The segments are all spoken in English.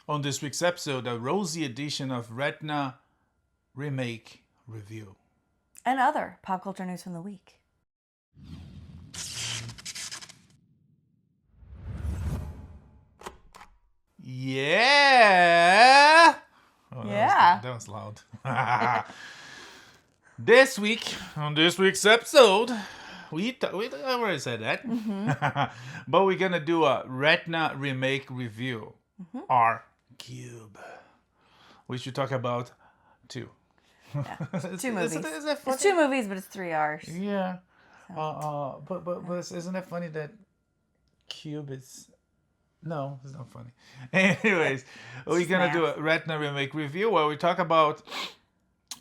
On this week's episode, a rosy edition of Retina Remake Review. And other pop culture news from the week. Yeah! Oh, Yeah. That was loud. This week, on this week's episode, I already said that. But we're going to do a Retina Remake Review. R Cube. We should talk about two. Yeah. Two movies. Is that funny? It's two movies, but it's 3 hours. Yeah. But isn't it funny that Cube is... No, it's not funny. Anyways, we're going to do a Retina Remake Review where we talk about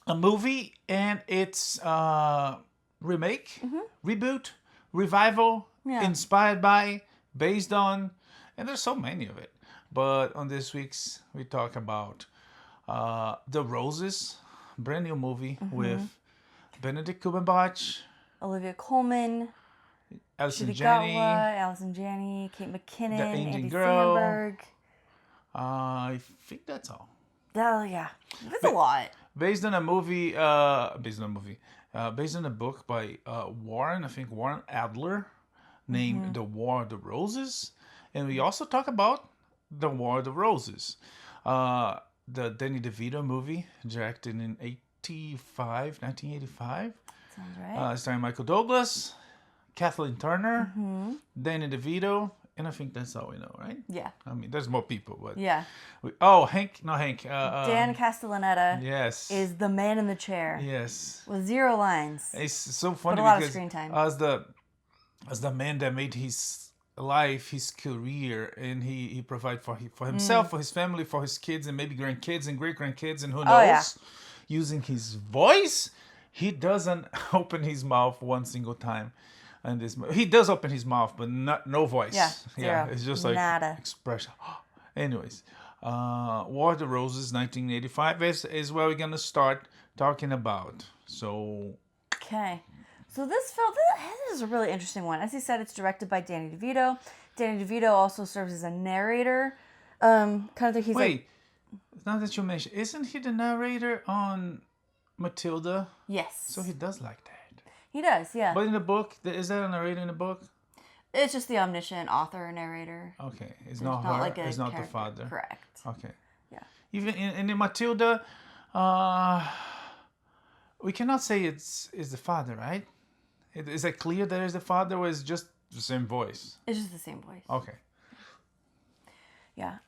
a movie and its remake, reboot, revival, inspired by, based on, and there's so many of it. But on this week's, we talk about The Roses, brand new movie with Benedict Cumberbatch, Olivia Colman, Allison Janney, Allison Janney, Kate McKinnon, the Indian Andy girl. Samberg. I think that's all. Oh yeah, that's a lot. Based on a book by Warren Adler, named The War of the Roses. And we also talk about The War of the Roses, the Danny DeVito movie, directed in 1985. Sounds right. Starring Michael Douglas, Kathleen Turner, Danny DeVito, and I think that's all we know, right? Yeah. I mean, there's more people, but... Yeah. Hank. Dan Castellaneta yes. is the man in the chair. Yes. With 0 lines. It's so funny but a lot because of screen time. as the man that made his life, his career, and he provided for himself, for his family, for his kids, and maybe grandkids and great-grandkids, and who knows, using his voice, he doesn't open his mouth one single time. And he does open his mouth, but no voice. Yeah, zero. It's just like Nada. expression. Anyways, War of the Roses, 1985 is where we're gonna start talking about. So. Okay. So this is a really interesting one. As he said, it's directed by Danny DeVito. Danny DeVito also serves as a narrator. Kind of think he's Wait, now that you mentioned, isn't he the narrator on Matilda? Yes. So he does like that. He does, yeah. But in the book, is that a narrator in the book? It's just the omniscient author narrator. Okay, it's not her. Like it's not character. The father. Correct. Okay. Yeah. Even in Matilda, we cannot say it's the father, right? Is it clear that it's the father, or is it just the same voice? It's just the same voice. Okay. Yeah.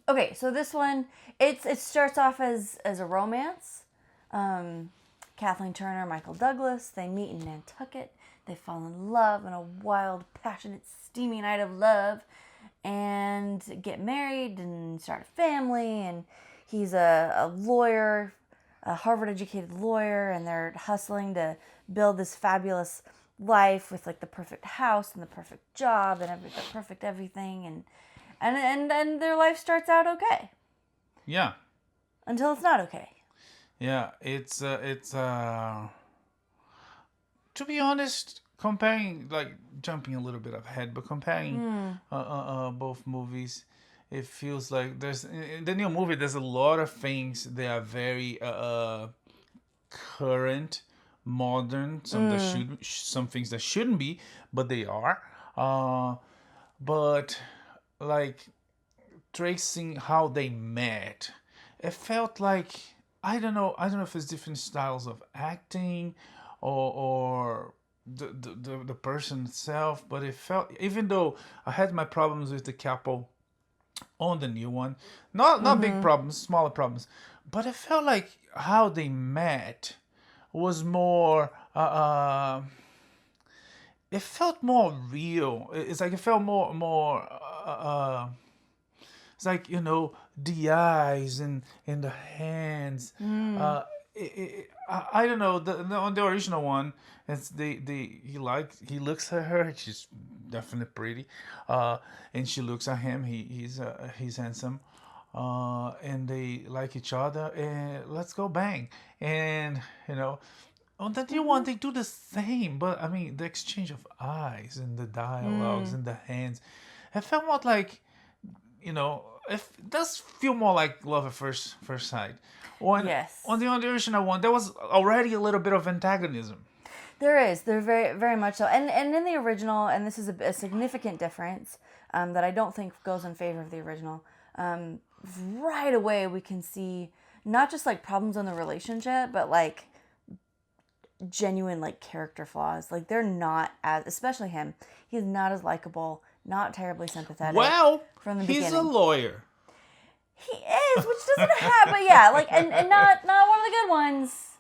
Okay, so this one, it starts off as a romance. Kathleen Turner, Michael Douglas, they meet in Nantucket. They fall in love on a wild, passionate, steamy night of love, and get married and start a family. And he's a lawyer, a Harvard-educated lawyer, and they're hustling to build this fabulous life with like the perfect house and the perfect job and the perfect everything. And their life starts out okay. Yeah. Until it's not okay. Yeah, it's to be honest, comparing, like jumping a little bit ahead, but comparing both movies, it feels like in the new movie there's a lot of things that are very current, modern. Some things that shouldn't be, but they are. But like tracing how they met, it felt like. I don't know if it's different styles of acting or the person itself, but it felt, even though I had my problems with the couple on the new one, not big problems, smaller problems, but it felt like how they met was more it felt more real. It's like it felt more it's like, the eyes and the hands. I don't know. On the original one, it's he looks at her. She's definitely pretty, and she looks at him. He's handsome, and they like each other. And let's go bang. And on the new one they do the same, but I mean the exchange of eyes and the dialogues and the hands, it felt more like it does feel more like love at first sight. Yes. On the original one, there was already a little bit of antagonism. There is. There very, very much so. And in the original, and this is a significant difference that I don't think goes in favor of the original. Right away, we can see not just like problems in the relationship, but like genuine like character flaws. Like they're not as, especially him. He's not as likable, not terribly sympathetic. Well, from the he's beginning. a lawyer. He is, which doesn't happen. But yeah, like and not one of the good ones.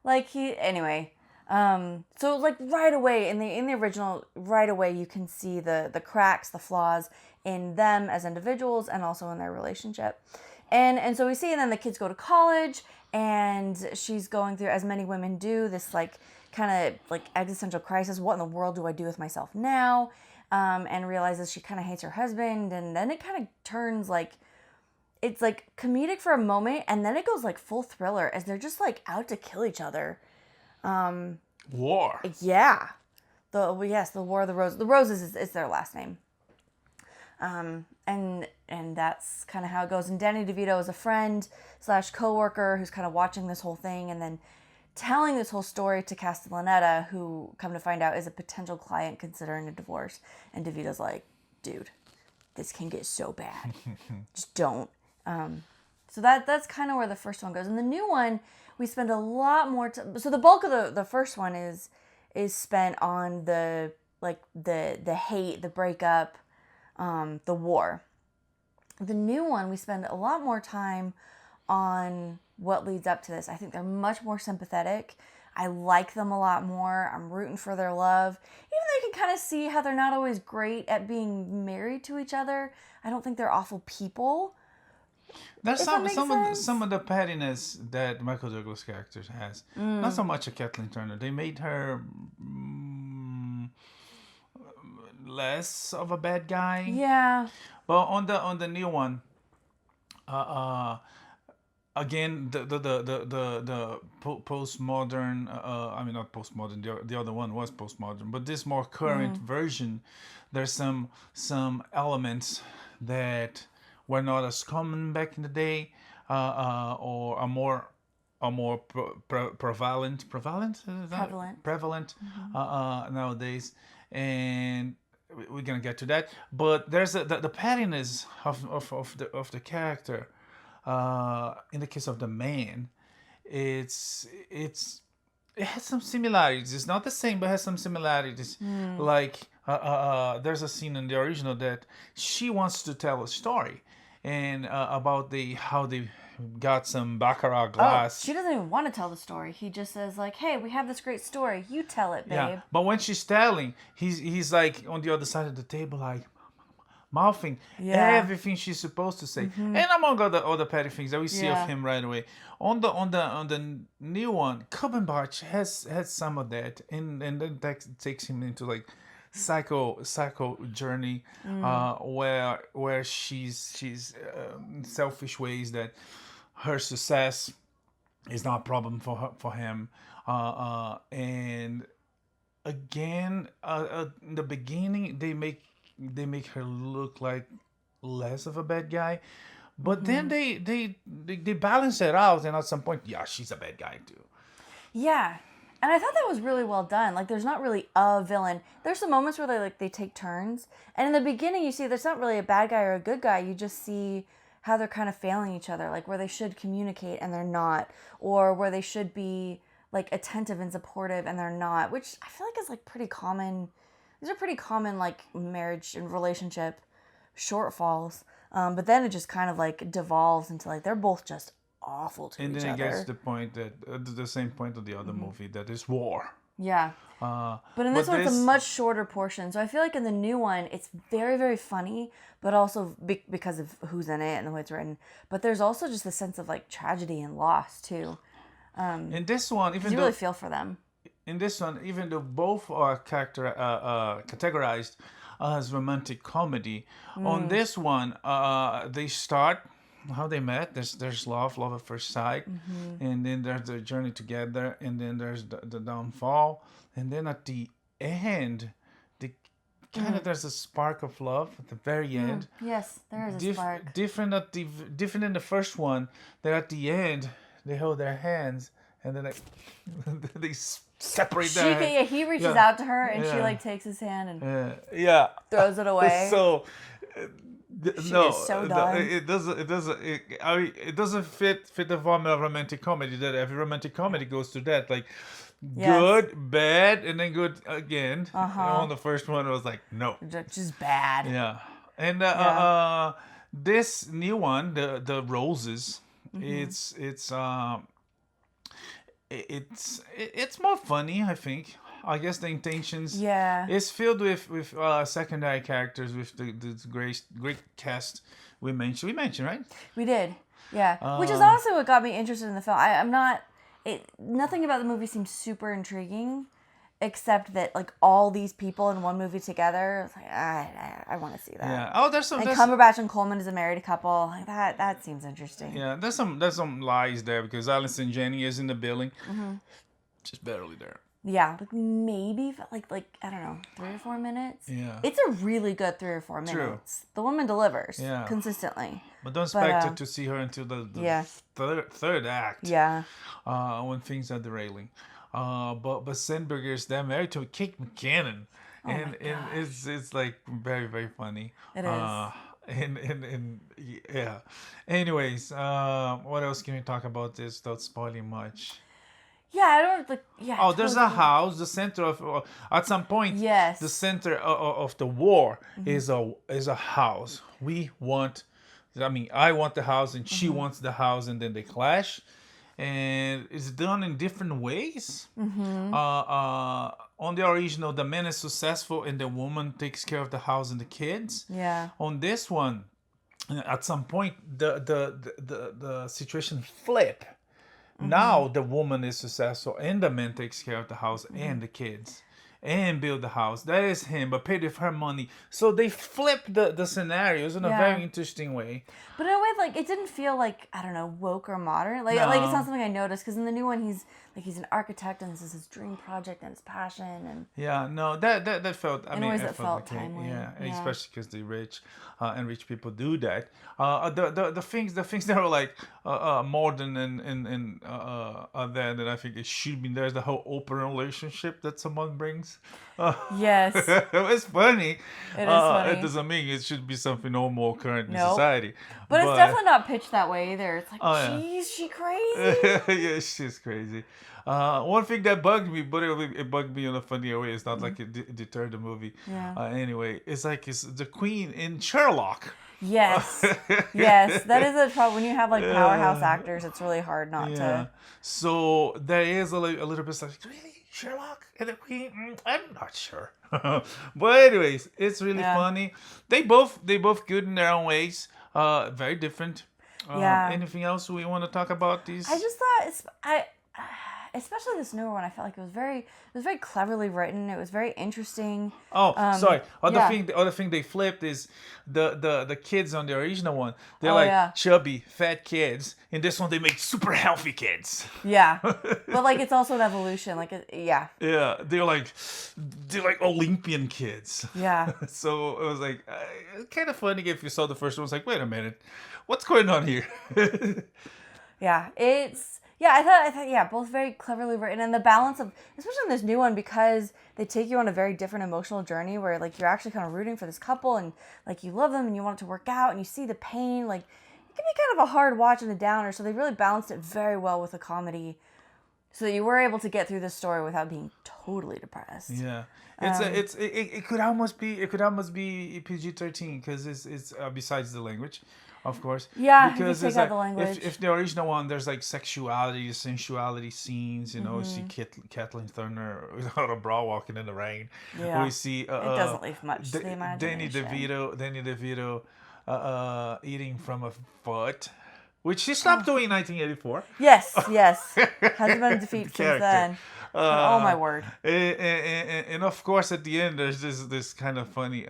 Like he anyway. So like right away in the original, right away you can see the cracks, the flaws in them as individuals and also in their relationship. And so we see, and then the kids go to college, and she's going through, as many women do, this like kind of like existential crisis. What in the world do I do with myself now? And realizes she kind of hates her husband, and then it kind of turns like, it's like comedic for a moment, and then it goes like full thriller as they're just like out to kill each other. War. Yeah. The War of the Roses. The Roses is their last name. And that's kind of how it goes. And Danny DeVito is a friend / coworker who's kind of watching this whole thing and then telling this whole story to Castellaneta, who, come to find out, is a potential client considering a divorce. And DeVito's like, dude, this can get so bad. Just don't. So that's kind of where the first one goes. And the new one, we spend a lot more time. So the bulk of the first one is spent on the hate, the breakup, the war. The new one, we spend a lot more time on what leads up to this. I think they're much more sympathetic. I like them a lot more. I'm rooting for their love. Even though you can kind of see how they're not always great at being married to each other. I don't think they're awful people. There's some of the pettiness that Michael Douglas character has. Not so much a Kathleen Turner. They made her less of a bad guy. Yeah. But on the new one, again the postmodern. I mean, not postmodern. The other one was postmodern, but this more current version. There's some elements that were not as common back in the day, or are more prevalent nowadays, and we're gonna get to that. But there's the pettiness of the character. In the case of the man, it has some similarities. It's not the same, but has some similarities. Like there's a scene in the original that she wants to tell a story, and about how they got some baccarat glass. Oh, she doesn't even want to tell the story. He just says like, "Hey, we have this great story. You tell it, babe." Yeah, but when she's telling, he's like on the other side of the table, like mouthing everything she's supposed to say, and among other petty things that we see of him right away. On the new one, Cumberbatch has some of that, and then that takes him into like psycho journey, where she's selfish ways that her success is not a problem for him, and again, in the beginning they make her look like less of a bad guy, but then they balance it out, and at some point, she's a bad guy too. Yeah. And I thought that was really well done. Like, there's not really a villain. There's some moments where they take turns. And in the beginning, you see there's not really a bad guy or a good guy. You just see how they're kind of failing each other. Like, where they should communicate and they're not. Or where they should be, like, attentive and supportive and they're not. Which I feel like is, like, pretty common. These are pretty common, like, marriage and relationship shortfalls. But then it just kind of, like, devolves into, like, they're both just awful to each other. And then it gets to the point that the same point of the other movie, that is war. Yeah. But in this one, it's a much shorter portion. So I feel like in the new one, it's very, very funny, but also because of who's in it and the way it's written. But there's also just a sense of like tragedy and loss too. In this one, even you really feel for them. In this one, even though both are categorized as romantic comedy, on this one, they start how they met. There's love at first sight, and then there's the journey together, and then there's the downfall, and then at the end, the kind of there's a spark of love at the very end. Yes, there is a spark. Different different in the first one. That at the end they hold their hands and then they separate their hands. He reaches out to her and she like takes his hand and throws it away. So no, is so done. it doesn't fit the formula of romantic comedy. That every romantic comedy goes through that, like good, bad, and then good again. And on the first one, it was like no, just bad. Yeah, and this new one, the Roses, it's more funny, I think. I guess the intentions is filled with secondary characters with the great cast we mentioned, right? We did, yeah. Which is also what got me interested in the film. Nothing about the movie seems super intriguing, except that like all these people in one movie together. It's like I want to see that. Yeah. Oh, there's some. And Cumberbatch and Colman is a married couple. Like that seems interesting. Yeah. There's some lies there because Allison Janney is in the building, just barely there. Yeah, like maybe like I don't know, 3 or 4 minutes. Yeah, it's a really good 3 or 4 minutes. True. The woman delivers consistently. But don't expect to see her until the third act. Yeah, when things are derailing. But Samberg they're married to Kate McKinnon, and it's like very very funny. It is. And yeah. Anyways, what else can we talk about this without spoiling much? Yeah, I don't like. Yeah. Oh, there's a house. The center of at some point. Yes. The center of the war is a house. I want the house, and she wants the house, and then they clash, and it's done in different ways. On the original, the man is successful, and the woman takes care of the house and the kids. Yeah. On this one, at some point, the situation flip. Now the woman is successful and the man takes care of the house and the kids and build the house. That is him, but paid with her money. So they flip the scenarios in a very interesting way. But in a way, like it didn't feel like, I don't know, woke or modern. Like it's not something I noticed because in the new one he's an architect and this is his dream project and his passion and that felt. I mean, it felt timely. Yeah, especially because the rich and rich people do that. The things that are like modern and there that I think it should be. There's the whole open relationship that someone brings. Yes, it's funny. It is funny. It doesn't mean it should be something no more current in society. But it's definitely not pitched that way either. It's like, geez, she crazy. Yeah, she's crazy. One thing that bugged me, but it bugged me in a funnier way. It's not like it deterred the movie. Yeah. Anyway, it's like it's the Queen in Sherlock. Yes. Yes. That is a trouble. When you have like powerhouse actors, it's really hard not to. So there is a little bit like, really? Sherlock and the Queen? I'm not sure. But anyways, it's really funny. They both good in their own ways. Very different. Anything else we want to talk about these? I just thought especially this newer one, I felt like it was very cleverly written. It was very interesting. Oh, sorry. The other thing they flipped is the kids on the original one. They're chubby, fat kids. In this one, they make super healthy kids. Yeah, but like it's also an evolution. Like Yeah, they're like Olympian kids. Yeah. So it was like kind of funny if you saw the first one. It was like, wait a minute, what's going on here? Yeah, I thought, both very cleverly written, and the balance of, especially in this new one, because they take you on a very different emotional journey where, like, you're actually kind of rooting for this couple, and, like, you love them, and you want it to work out, and you see the pain, like, it can be kind of a hard watch and a downer, so they really balanced it very well with a comedy, so that you were able to get through this story without being totally depressed. Yeah. It could almost be PG-13 because it's besides the language. Of course. Yeah, because if you take out the language. If the original one, there's like sexuality, sensuality scenes. You know, you see Kathleen Turner without a bra walking in the rain. Yeah. We see it doesn't leave much to the imagination. Danny DeVito eating from a foot, which she stopped doing in 1984. Yes. Hasn't been a defeat since then. Oh my word! And of course, at the end, there's this kind of funny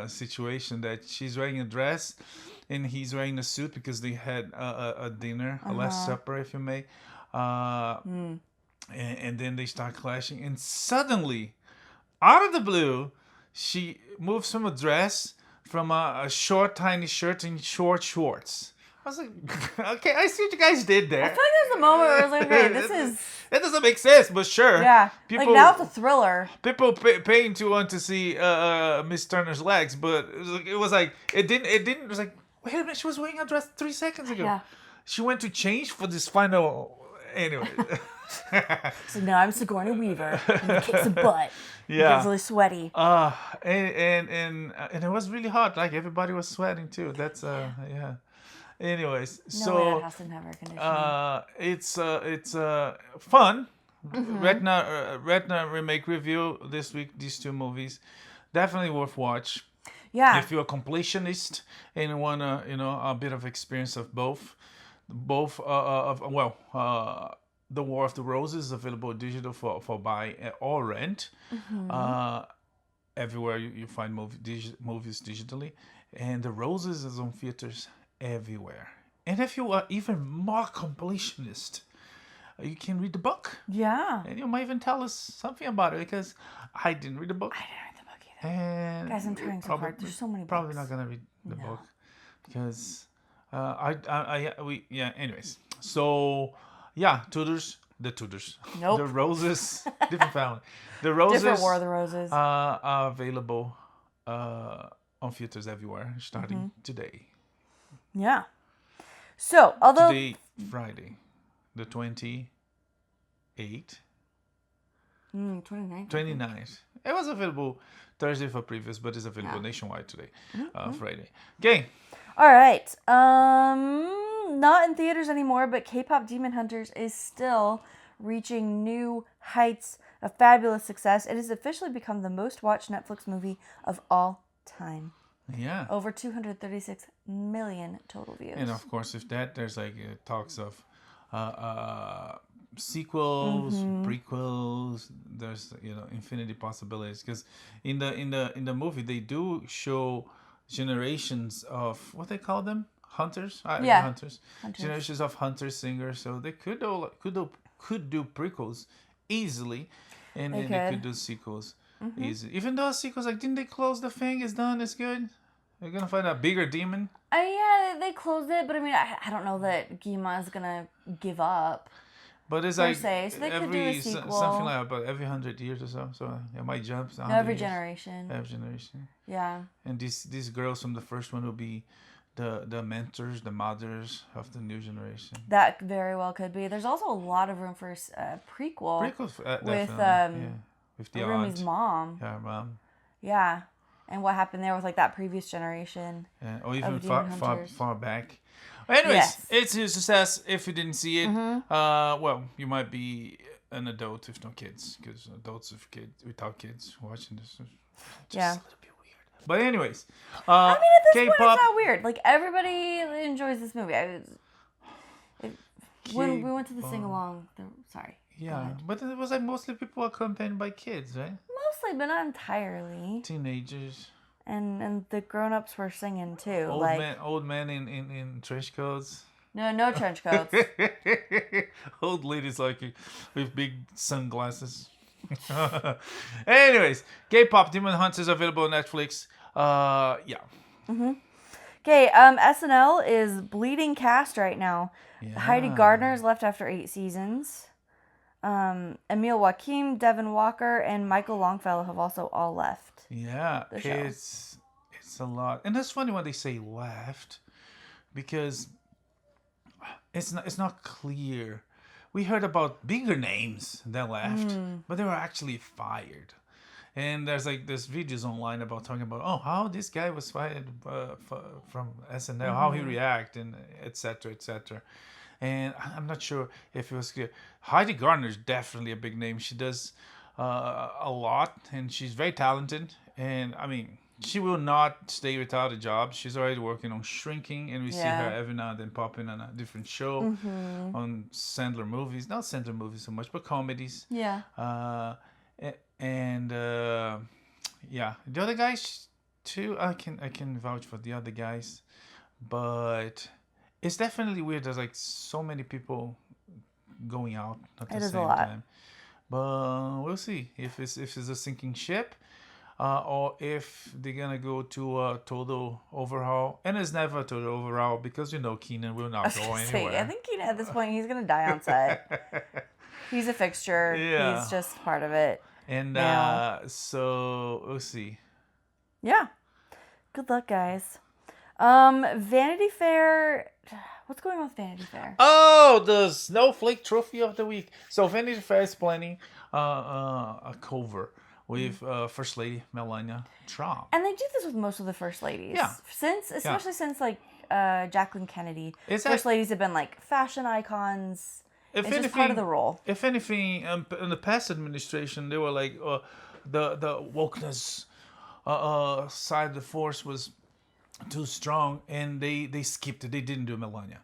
situation that she's wearing a dress. And he's wearing a suit because they had a dinner, a Last Supper, if you may. And then they start clashing. And suddenly, out of the blue, she moves from a dress from a short, tiny shirt and short shorts. I was like, okay, I see what you guys did there. I feel like there's a moment where I was like, okay, this is... It doesn't make sense, but sure. Yeah. People, like, now it's a thriller. People paying to want to see Miss Turner's legs, but it was like, it was like, wait a minute, she was wearing a dress 3 seconds ago. Yeah. She went to change for this final, anyway. So now I'm Sigourney Weaver. And he kicks a butt. Yeah. He gets really sweaty. And it was really hot. Like, everybody was sweating too. That's, yeah. Anyways, No way that house didn't have air conditioning. it's fun. Retina Remake Review this week. These two movies, definitely worth watch. Yeah. If you're a completionist and you want a bit of experience of both The War of the Roses is available digital for buy or rent. Everywhere you find movies digitally, and The Roses is on theaters everywhere. And if you are even more completionist, you can read the book. Yeah. And you might even tell us something about it, because I didn't read the book. I didn't read the book either. And Guys, I'm trying so hard. There's so many books. Probably not gonna read the book, because anyways. So yeah, the Tudors. Nope. The Roses, different family. The Roses. Different War of the Roses. Are available on theaters everywhere starting today. Yeah. So, although... Today, Friday, the 28th. 29th. It was available Thursday for previews, but it's available nationwide today, Friday. Okay. All right. Not in theaters anymore, but K-pop Demon Hunters is still reaching new heights of fabulous success. It has officially become the most watched Netflix movie of all time. Yeah. Over 236 million total views. And of course, if that, there's like talks of sequels, prequels. There's infinity possibilities, because in the movie they do show generations of what they call them, hunters. Hunters. Generations of hunter singers. So they could do prequels easily, and they could do sequels easy. Even though sequels, like, didn't they close the thing? It's done. It's good. They're gonna find a bigger demon. Yeah, they closed it, but I mean, I don't know that Guillemot is gonna give up. But it's per like se. So they could do a sequel. Something like about every 100 years or so. So it might jump. Every generation. Every generation. Yeah. And these girls from the first one will be the mentors, the mothers of the new generation. That very well could be. There's also a lot of room for a prequel. Prequels, with the Rumi's aunt. mom. Yeah, mom. Yeah. And what happened there with like that previous generation. Yeah, or even of far back. Anyways, Yes. it's a success. If you didn't see it, you might be an adult with no kids, because adults without kids watching this is just a little bit weird. But anyways, I mean, at this K-pop, point, it's not weird. Like, everybody enjoys this movie. When we went to the sing-along, sorry. Yeah, but it was like mostly people accompanied by kids, right? Mostly, but not entirely. Teenagers. And the grown-ups were singing, too. Old men in trench coats. No trench coats. Old ladies with big sunglasses. Anyways, K-pop Demon Hunters available on Netflix. Okay, SNL is bleeding cast right now. Yeah. Heidi Gardner's left after 8 seasons. Emil Joachim, Devin Walker, and Michael Longfellow have also all left. Yeah, the show. it's a lot. And that's funny when they say left, because it's not clear. We heard about bigger names that left, but they were actually fired. And there's videos online about talking about how this guy was fired from SNL, how he reacted, and etc. etc. And I'm not sure if it was clear. Heidi Gardner is definitely a big name. She does a lot, and she's very talented. And I mean, she will not stay without a job. She's already working on Shrinking, and we see her every now and then popping on a different show on Sandler movies. Not Sandler movies so much, but comedies. Yeah. The other guys too. I can vouch for the other guys, but it's definitely weird. There's like so many people going out at the same time. But we'll see if it's a sinking ship. or if they're gonna go to a total overhaul. And it's never a total overhaul because Keenan will not go anywhere. I think Keenan at this point he's gonna die on set. He's a fixture. Yeah. He's just part of it. And so we'll see. Yeah. Good luck, guys. Vanity Fair. What's going on with Vanity Fair? Oh, the Snowflake Trophy of the Week. So Vanity Fair is planning a cover with First Lady Melania Trump. And they do this with most of the First Ladies. Yeah. Especially since like Jacqueline Kennedy. First Ladies have been like fashion icons. It's just part of the role. If anything, in the past administration, they were like the wokeness side of the force was too strong, and they skipped it. They didn't do Melania,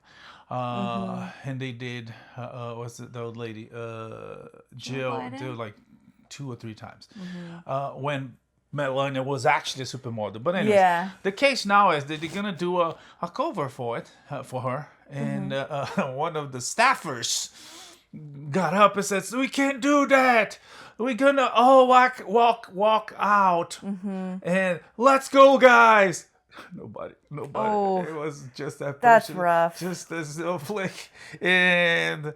and they did what's it, the old lady Jill did like 2 or 3 times when Melania was actually a supermodel. But anyways, the case now is that they're gonna do a cover for it for her, and one of the staffers got up and said, "We can't do that. We're gonna walk out, and let's go, guys." Nobody. Oh, it was just that person. That's rough. Just a snowflake. And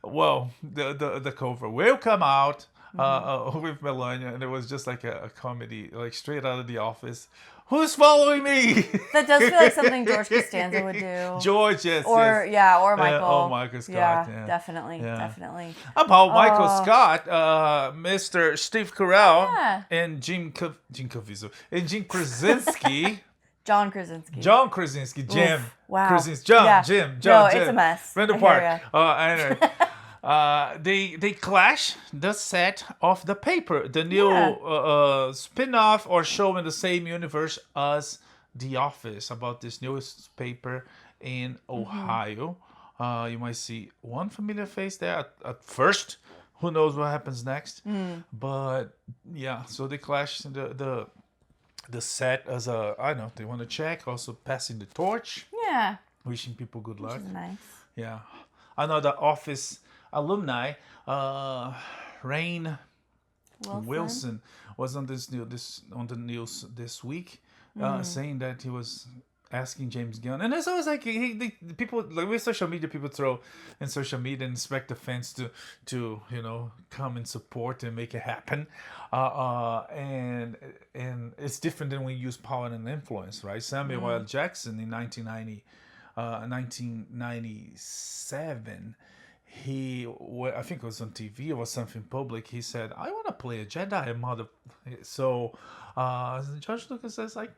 well, the cover will come out with Melania, and it was just like a comedy, like straight out of The Office. Who's following me? That does feel like something George Costanza would do. George, yes. Or Michael. Michael Scott. Yeah, definitely. About Michael Scott, Mr. Steve Carell, and Jim Caviezel, and Jim Krasinski. John Krasinski. Jim. Oof, wow. Krasinski. Jim. No, it's a mess. Randall Park. Anyway. They clash the set of The Paper, the new spin-off or show in the same universe as The Office, about this newspaper in Ohio. You might see one familiar face there at first. Who knows what happens next? But yeah, so they clash the set as I don't know, they want to check, also passing the torch. Yeah. Wishing people good luck. Which is nice. Yeah. Another Office alumni, Rainn Wilson was on on the news this week, saying that he was asking James Gunn, and it's always like the people like with social media, people throw in social media and expect the fans to come and support and make it happen, and it's different than when you use power and influence, right? Samuel L. Jackson in 1997. I think it was on TV or something public. He said, "I want to play a Jedi mother." So George Lucas says, like,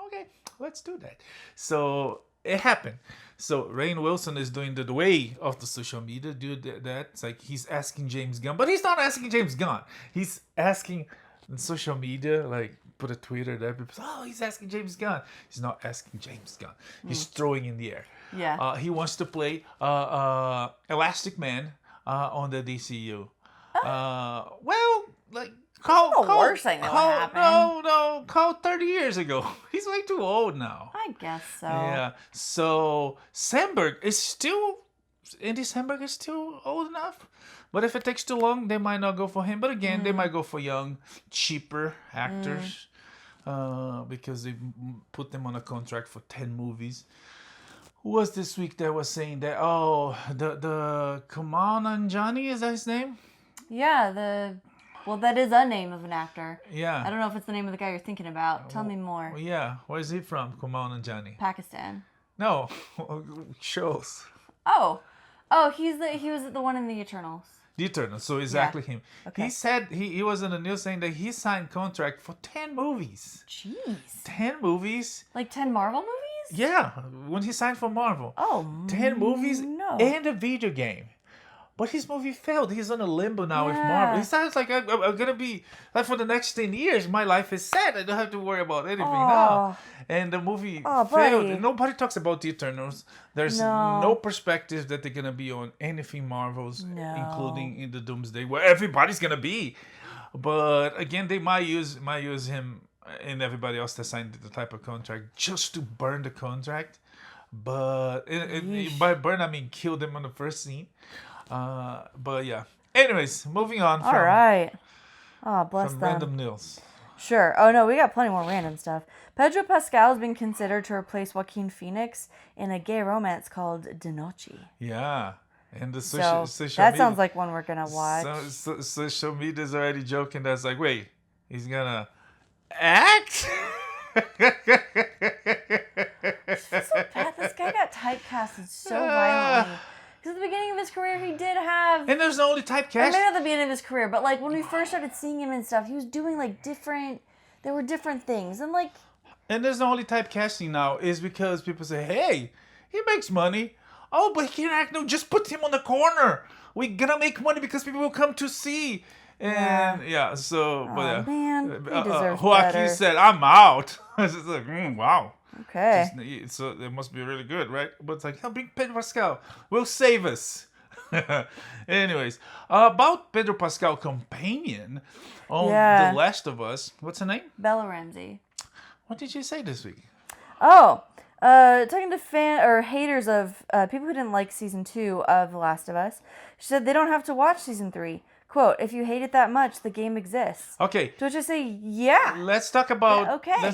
"Okay, let's do that." So it happened. So Rainn Wilson is doing the way of the social media. Do that. It's like he's asking James Gunn, but he's not asking James Gunn. He's asking in social media, like put a Twitter there. People say, "Oh, he's asking James Gunn." He's not asking James Gunn. He's throwing in the air. Yeah. He wants to play Elastic Man on the DCU. Well, like the worst thing that would happen. No, call 30 years ago. He's way too old now. I guess so. Yeah. So Samberg is still old enough. But if it takes too long, they might not go for him. But again, they might go for young, cheaper actors because they put them on a contract for 10 movies. Who was this week that was saying that? Oh, the Colman and Johnny, is that his name? Yeah, that is a name of an actor. Yeah. I don't know if it's the name of the guy you're thinking about. Tell me more. Yeah, where is he from? Colman and Johnny. Pakistan. No, shows. Oh, he was the one in the Eternals. The Eternals, so exactly him. Okay. He said he was in the news saying that he signed contract for 10 movies. Jeez. 10 movies. Like 10 Marvel movies? Yeah, when he signed for Marvel. Oh, 10 movies no. and a video game. But his movie failed. He's on a limbo now with Marvel. He sounds like I'm going to be, like for the next 10 years, my life is set. I don't have to worry about anything now. And the movie failed. And nobody talks about the Eternals. There's no perspective that they're going to be on anything Marvel's, including in the Doomsday, where everybody's going to be. But again, they might use him and everybody else that signed the type of contract just to burn the contract. But by burn, I mean kill them on the first scene. But yeah. Anyways, moving on. All right. Oh, bless them. Random news. Sure. Oh, no, we got plenty more random stuff. Pedro Pascal has been considered to replace Joaquin Phoenix in a gay romance called De Noche. Yeah. And the So social that media, sounds like one we're going to watch. social media is already joking that's like, wait, he's gonna act? It's so bad. This guy got typecasted so violently. Because at the beginning of his career, he did have... And there's no only Or typecast. maybe at the beginning of his career, but like when we first started seeing him and stuff, he was doing like different... There were different things. And like... And there's no only typecasting now is because people say, hey, he makes money. Oh, but he can't act. No, just put him on the corner. We're gonna make money because people will come to see. And so, Oh, but yeah. man. He deserves Joaquin better. said, I'm out. It's just like, wow. Okay. So it must be really good, right? But it's like, oh, bring Pedro Pascal. Will save us. Anyways, about Pedro Pascal companion on The Last of Us. What's her name? Bella Ramsey. What did you say this week? Oh, talking to haters of people who didn't like season 2 of The Last of Us, she said they don't have to watch season 3. Quote, if you hate it that much, the game exists. Okay. To which I say, yeah. Let's talk about okay.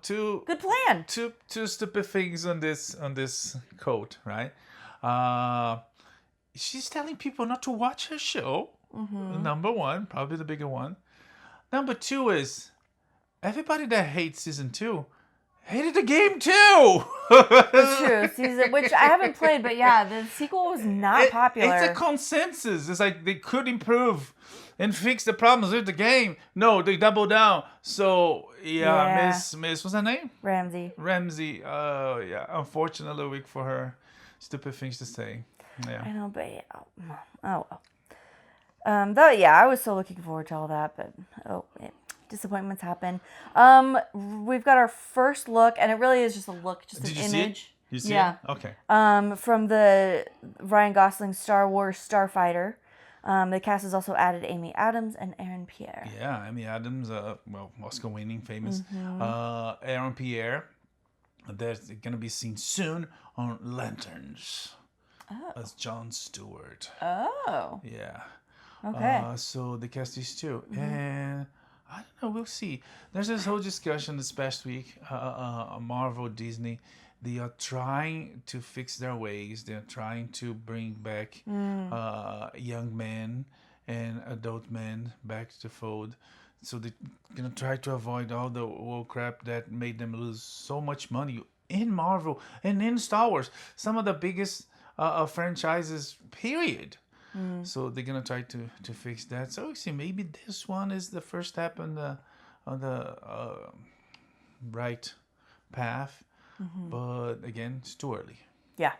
two Good plan. two stupid things on this quote, right? She's telling people not to watch her show. Mm-hmm. Number one, probably the bigger one. Number two is everybody that hates season 2 hated the game too. That's true. Season, which I haven't played, but yeah, the sequel was not popular. It's a consensus. It's like they could improve and fix the problems with the game. No, they double down. So Miss what's her name? Ramsey. Oh yeah. Unfortunately, week for her. Stupid things to say. Yeah. I know, but oh well. Though yeah, I was so looking forward to all that, but disappointments happen. We've got our first look, and it really is just a look, just Did an you image. See it? You see it? Okay. From the Ryan Gosling Star Wars Starfighter. The cast has also added Amy Adams and Aaron Pierre. Yeah, Amy Adams, Oscar-winning, famous. Mm-hmm. Aaron Pierre, they're gonna be seen soon on Lanterns as Jon Stewart. Oh. Yeah. Okay. So the cast is too, and I don't know. We'll see. There's this whole discussion this past week. Marvel, Disney, they are trying to fix their ways. They're trying to bring back young men and adult men back to the fold. So they're gonna try to avoid all the old crap that made them lose so much money in Marvel and in Star Wars. Some of the biggest franchises, period. So they're gonna try to fix that. So we see maybe this one is the first step on the right path, but again, it's too early. Yeah,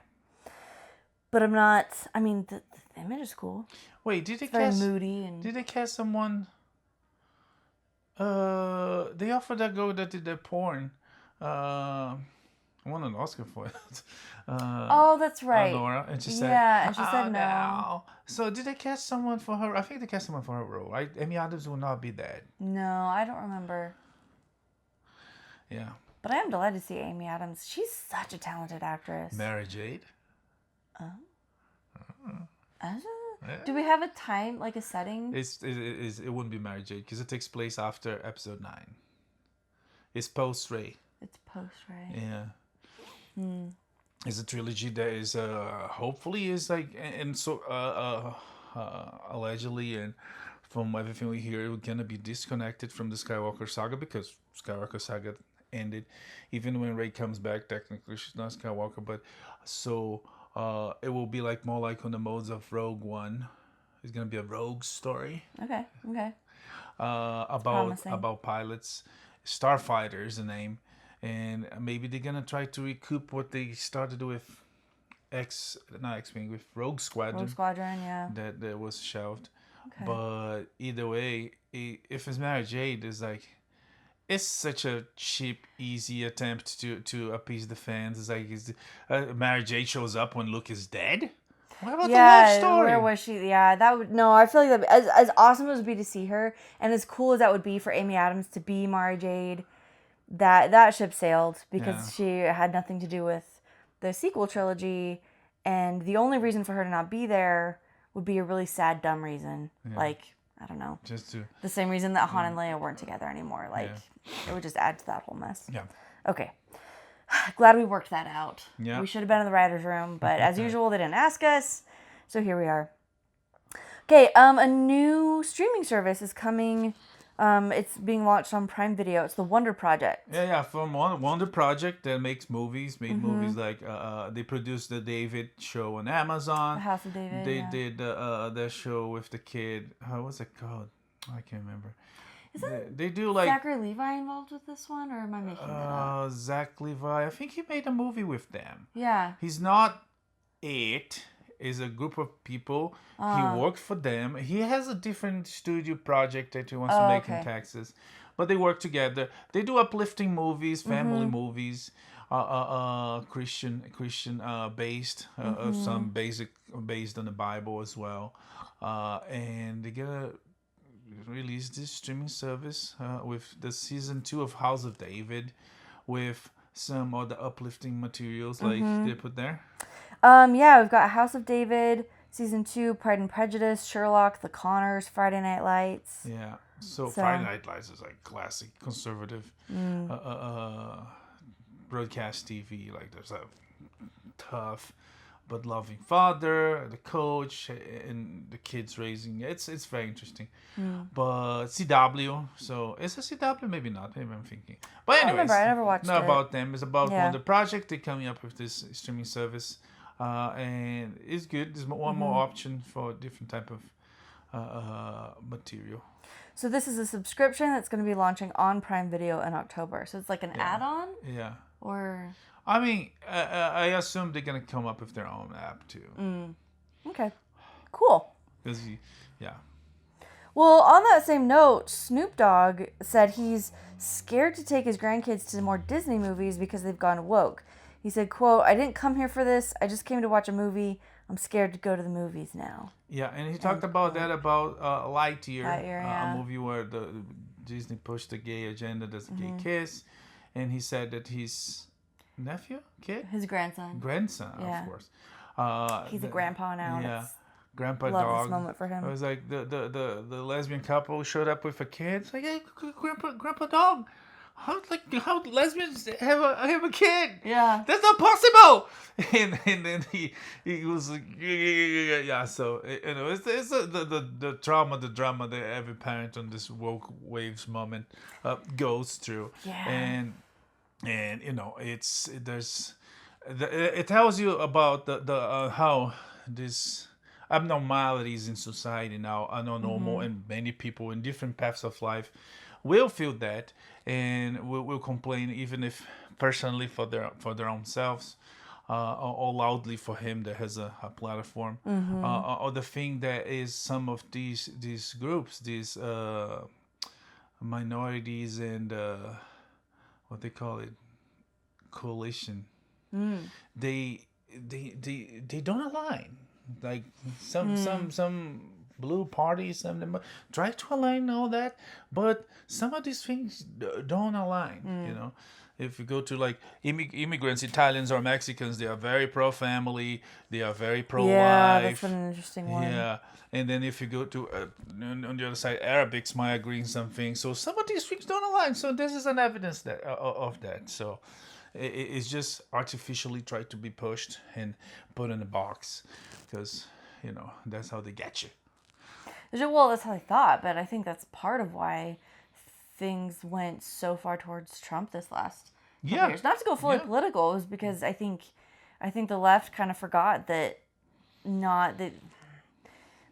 but I'm not. I mean, the image is cool. Wait, did they cast? Very moody and. Did they cast someone? They offered that girl that did that porn. I won an Oscar for it. Oh, that's right. Laura, and she said, and she said no. So did they cast someone for her? I think they cast someone for her role, right? Amy Adams will not be that. No, I don't remember. Yeah. But I am delighted to see Amy Adams. She's such a talented actress. Mary Jade. Oh. Do we have a time, like a setting? It wouldn't be Mary Jade because it takes place after episode 9. It's post Ray. It's post Ray. Yeah. It's a trilogy that is hopefully is like and so allegedly and from everything we hear it's gonna be disconnected from the Skywalker saga because Skywalker saga ended. Even when Rey comes back, technically she's not Skywalker, but so it will be like more like on the modes of Rogue One. It's gonna be a rogue story. Okay. About pilots. Starfighter is the name. And maybe they're gonna try to recoup what they started with with Rogue Squadron. Rogue Squadron, yeah. That was shelved. Okay. But either way, if it's Mary Jade, it's such a cheap, easy attempt to appease the fans. It's like Mary Jade shows up when Luke is dead. What about the love story? Where was she? Yeah, that would no. I feel like that as awesome as it would be to see her, and as cool as that would be for Amy Adams to be Mary Jade. That ship sailed because she had nothing to do with the sequel trilogy, and the only reason for her to not be there would be a really sad, dumb reason. Yeah. Like, I don't know. Just to the same reason that Han and Leia weren't together anymore. Like, it would just add to that whole mess. Yeah. Okay. Glad we worked that out. Yeah. We should have been in the writer's room, but as usual, they didn't ask us. So here we are. Okay, a new streaming service is coming. It's being launched on Prime Video. It's the Wonder Project. Yeah, from Wonder Project that makes movies. Made movies like they produced the David show on Amazon. The House of David. They did the show with the kid. What's it called? I can't remember. They do like Zachary Levi involved with this one, or am I making that up? Zach Levi. I think he made a movie with them. Yeah. He's not it. Is a group of people. He worked for them. He has a different studio project that he wants to make in Texas, but they work together. They do uplifting movies, family movies, Christian based, some based on the Bible as well, and they're gonna release this streaming service with the season 2 of House of David, with some other uplifting materials like they put there. Yeah, we've got House of David, Season 2, Pride and Prejudice, Sherlock, The Connors, Friday Night Lights. Yeah, so Friday Night Lights is like classic conservative broadcast TV. Like there's a tough but loving father, the coach, and the kids raising. It's very interesting. But CW, so is it CW? Maybe not. Maybe I'm thinking. But anyways, I remember, I never watched it. Not about them. It's about Wonder Project. They're coming up with this streaming service. And it's good. There's one more option for different type of material. So this is a subscription that's going to be launching on Prime Video in October. So it's like an add-on? Yeah. Or... I mean, I assume they're going to come up with their own app too. Okay. Cool. Well, on that same note, Snoop Dogg said he's scared to take his grandkids to more Disney movies because they've gone woke. He said, quote, "I didn't come here for this. I just came to watch a movie. I'm scared to go to the movies now." Yeah, and he talked about that about Lightyear, yeah. a movie where the Disney pushed the gay agenda, there's a gay kiss, and he said that his nephew, kid, his grandson, of course. He's a grandpa now. Yeah, Grandpa love Dogg. this moment for him. It was like the lesbian couple showed up with a kid. It's like, hey, Grandpa Dogg. How lesbians have a kid? Yeah, that's not possible. And then he was like, yeah. So it's the drama that every parent on this woke waves moment goes through. Yeah. And it tells you about the how this abnormalities in society now are not normal, and many people in different paths of life will feel that and will complain, even if personally for their own selves, or loudly for him that has a platform, or the thing that is some of these groups, these minorities and what they call it, coalition, they don't align. Like some blue parties, some of them try to align all that, but some of these things don't align. If you go to like immigrants, Italians or Mexicans, they are very pro-family, they are very pro-life. Yeah, that's been an interesting one. Yeah, and then if you go to on the other side, Arabics might agree in some things. So some of these things don't align. So this is an evidence that of that. So it's just artificially tried to be pushed and put in a box, because that's how they get you. Well, that's how they thought, but I think that's part of why things went so far towards Trump this last couple years. Not to go fully political, it was because I think the left kind of forgot that they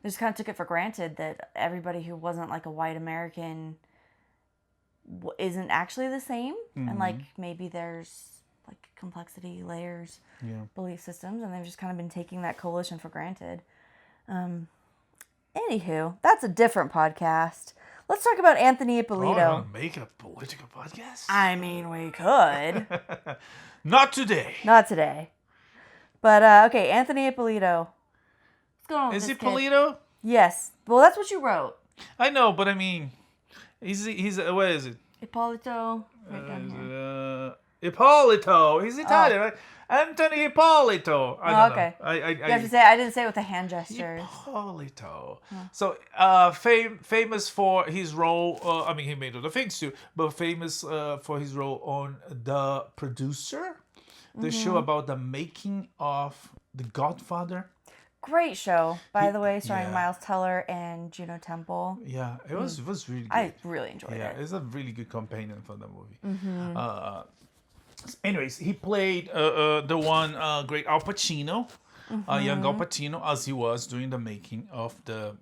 just kind of took it for granted that everybody who wasn't like a white American isn't actually the same, and like maybe there's like complexity, layers, belief systems, and they've just kind of been taking that coalition for granted. Anywho, that's a different podcast. Let's talk about Anthony Ippolito. Make a political podcast? I mean, we could. Not today. Not today. But, okay, Anthony Ippolito. What's going on with this kid? Ippolito? Yes. Well, that's what you wrote. I know, but I mean, he's what is it? Ippolito. Right down here. Ippolito. He's Italian, right? Anthony Ippolito. I don't okay. know. You have to say, I didn't say it with the hand gestures. Ippolito. So famous for his role. I mean, he made other things too, but famous for his role on The Producer, the show about the making of The Godfather. Great show, by the way, starring yeah. Miles Teller and Juno Temple. Yeah, it was really good. I really enjoyed Yeah, it. it's a really good companion for the movie. Anyways, he played the one great Al Pacino, young Al Pacino, as he was during the making of The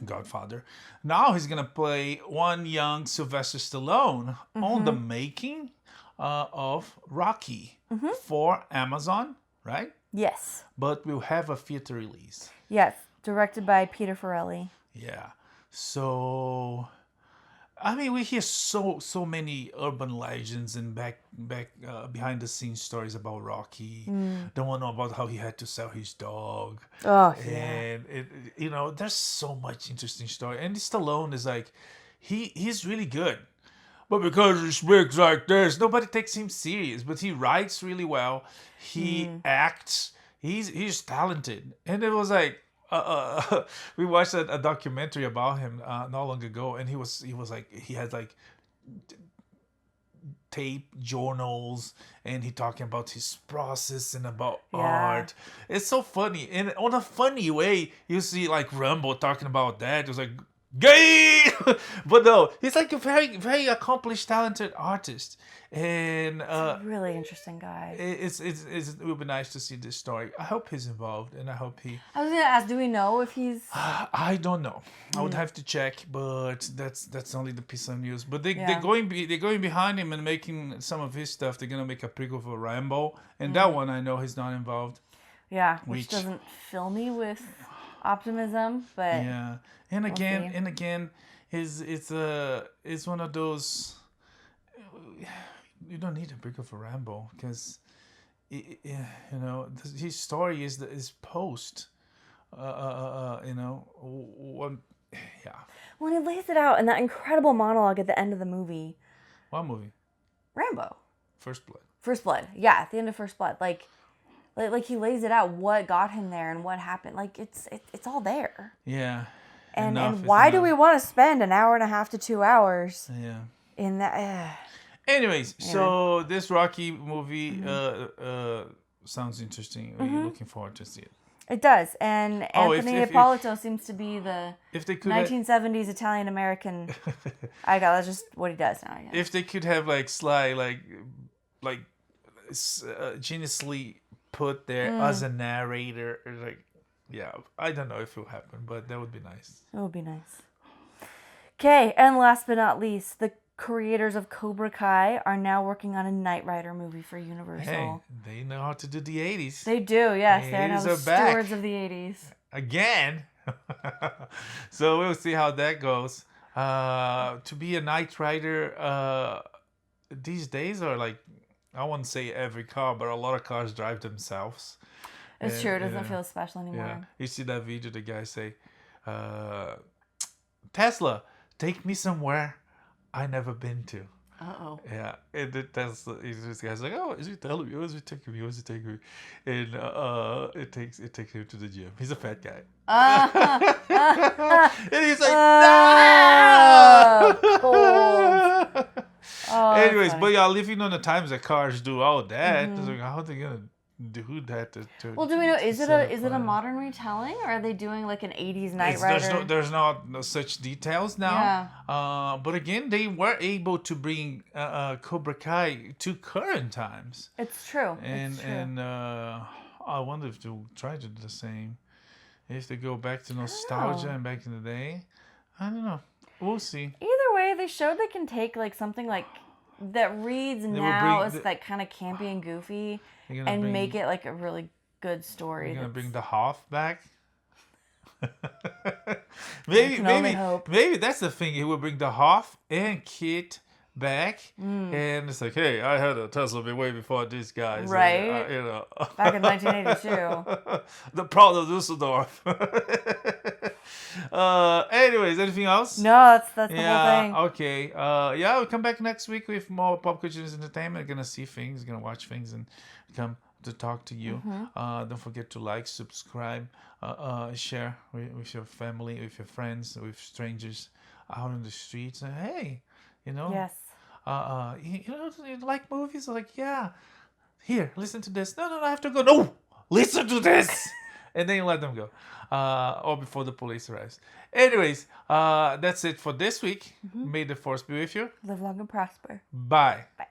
Godfather. Now he's gonna play one young Sylvester Stallone on the making of Rocky for Amazon, right? Yes. But we'll have a theater release. Yes. Directed by Peter Farrelly. Yeah. So, I mean, we hear so many urban legends and back behind the scenes stories about Rocky. The one about how he had to sell his dog. Oh, and it, there's so much interesting story. And Stallone is like, he's really good. But because he speaks like this, nobody takes him serious. But he writes really well. He acts. He's talented. And it was like we watched a documentary about him not long ago, and he was like he had like tape journals, and he talking about his process and about art. It's so funny, and on a funny way, you see like Rambo talking about that. It was like gay, but no, he's like a very very accomplished, talented artist, and really interesting guy. it will be nice to see this story. I hope he's involved, and I hope he. I was gonna ask, do we know if he's? I don't know. I would have to check, but that's only the piece of news. But they're going behind him and making some of his stuff. They're gonna make a prequel for Rambo, and that one I know he's not involved. Yeah, which doesn't fill me with optimism, but yeah. And again, it's one of those. You don't need a prequel for Rambo because, his story is post. One, yeah. When he lays it out in that incredible monologue at the end of the movie. What movie? Rambo. First Blood. First Blood. Yeah, at the end of First Blood, like he lays it out what got him there and what happened. Like it's all there. Yeah. And why do we want to spend an hour and a half to 2 hours? Yeah. In that. Anyways, so this Rocky movie sounds interesting. Are you looking forward to see it? It does, and Anthony Ippolito seems to be the 1970s Italian American. That's just what he does now. I guess. If they could have like Sly, like geniusly put there as a narrator, like. Yeah, I don't know if it will happen, but that would be nice. It would be nice. Okay, and last but not least, the creators of Cobra Kai are now working on a Knight Rider movie for Universal. Hey, they know how to do the 80s. They do, yes. They're now the stewards of the 80s. Again. So we'll see how that goes. To be a Knight Rider these days are like, I wouldn't say every car, but a lot of cars drive themselves. It's true. It doesn't feel special anymore. Yeah. You see that video, the guy say, Tesla, take me somewhere I never been to. Uh-oh. Yeah. And the Tesla, this guy's like, oh, is he telling me? Is he taking me? Is he taking me? And it takes him to the gym. He's a fat guy. And he's like, no! Cold. Anyways, but yeah, living on the times that cars do all that, like, how are they going to do that to well, do we know, is it a modern retelling, or are they doing like an 80s Knight Rider? There's not no such details now. Yeah. But again, they were able to bring Cobra Kai to current times. It's true. And I wonder if they'll try to do the same. If they go back to nostalgia and back in the day. I don't know. We'll see. Either way, they showed they can take like something like that reads now as like kind of campy and goofy and make it like a really good story. You're gonna bring the Hoff back. maybe that's the thing. He will bring the Hoff and Kit back, and it's like, hey, I had a Tesla way before these guys, right? Back in 1982. The Proud of Dusseldorf. Anyways, anything else? No, that's the whole thing. Okay. We'll come back next week with more pop culture entertainment. We're gonna see things, gonna watch things, and become to talk to you. Don't forget to like, subscribe, share with your family, with your friends, with strangers out in the streets. And hey, you know, Yes. you like movies? Like, yeah, here, listen to this. No, I have to go. No, listen to this. And then you let them go. Or before the police arrives. Anyways, that's it for this week. May the force be with you. Live long and prosper. Bye. Bye.